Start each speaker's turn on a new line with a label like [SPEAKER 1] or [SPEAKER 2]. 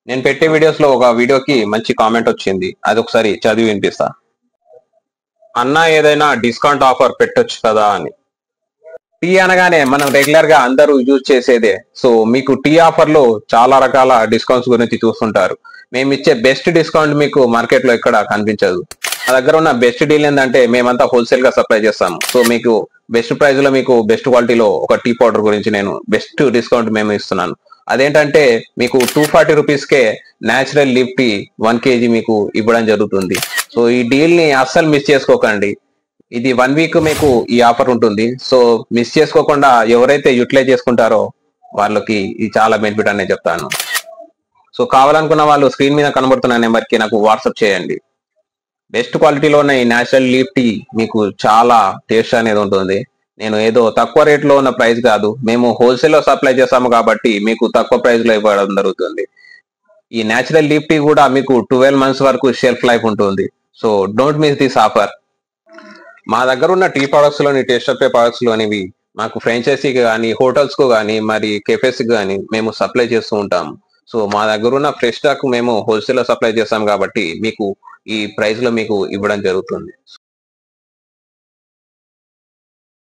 [SPEAKER 1] నేను పెట్టే వీడియోస్ లో ఒక వీడియోకి మంచి కామెంట్ వచ్చింది, అది ఒకసారి చదివి వినిపిస్తా. అన్న ఏదైనా డిస్కౌంట్ ఆఫర్ పెట్టొచ్చు కదా అని. టీ అనగానే మనం రెగ్యులర్ గా అందరూ యూజ్ చేసేదే. సో మీకు టీ ఆఫర్ లో చాలా రకాల డిస్కౌంట్స్ గురించి చూస్తుంటారు. మేము ఇచ్చే బెస్ట్ డిస్కౌంట్ మీకు మార్కెట్ లో ఎక్కడ కనిపించదు. మా దగ్గర ఉన్న బెస్ట్ డీల్ ఏంటంటే మేమంతా హోల్సేల్ గా సప్లై చేస్తాము. సో మీకు బెస్ట్ ప్రైస్ లో మీకు బెస్ట్ క్వాలిటీలో ఒక టీ పౌడర్ గురించి నేను బెస్ట్ డిస్కౌంట్ మేము ఇస్తున్నాను. అదేంటంటే మీకు 240 రూపీస్కే న్యాచురల్ లిప్ టీ 1 kg మీకు ఇవ్వడం జరుగుతుంది. సో ఈ డీల్ ని అస్సలు మిస్ చేసుకోకండి. ఇది 1 వీక్ మీకు ఈ ఆఫర్ ఉంటుంది. సో మిస్ చేసుకోకుండా ఎవరైతే యూటిలైజ్ చేసుకుంటారో వాళ్ళకి ఇది చాలా బెనిఫిట్ అనే చెప్తాను. సో కావాలనుకున్న వాళ్ళు స్క్రీన్ మీద కనబడుతున్న నెంబర్ కి నాకు వాట్సాప్ చేయండి. బెస్ట్ క్వాలిటీలో ఉన్న ఈ న్యాచురల్ లీఫ్ టీ మీకు చాలా టేస్ట్ అనేది ఉంటుంది. నేను ఏదో తక్కువ రేట్ లో ఉన్న ప్రైస్ కాదు, మేము హోల్సేల్ లో సప్లై చేస్తాము కాబట్టి మీకు తక్కువ ప్రైస్ లో ఇవ్వడం జరుగుతుంది. ఈ న్యాచురల్ లీఫ్ టీ కూడా మీకు 12 months వరకు షెల్ఫ్ లైఫ్ ఉంటుంది. So don't miss this offer. మా దగ్గర ఉన్న టీ ప్రొడక్ట్స్ లోని టేస్టర్ పే ప్రొడక్ట్స్ లోనివి మాకు ఫ్రాంచైజీకి కానీ హోటల్స్ కు కానీ మరి కెఫేస్ కి కానీ మేము సప్లై చేస్తూ ఉంటాము. సో మా దగ్గర ఉన్న ఫ్రెష్ స్టాక్ మేము హోల్సేల్ లో సప్లై చేస్తాం కాబట్టి మీకు ఈ ప్రైస్ లో మీకు ఇవ్వడం జరుగుతుంది.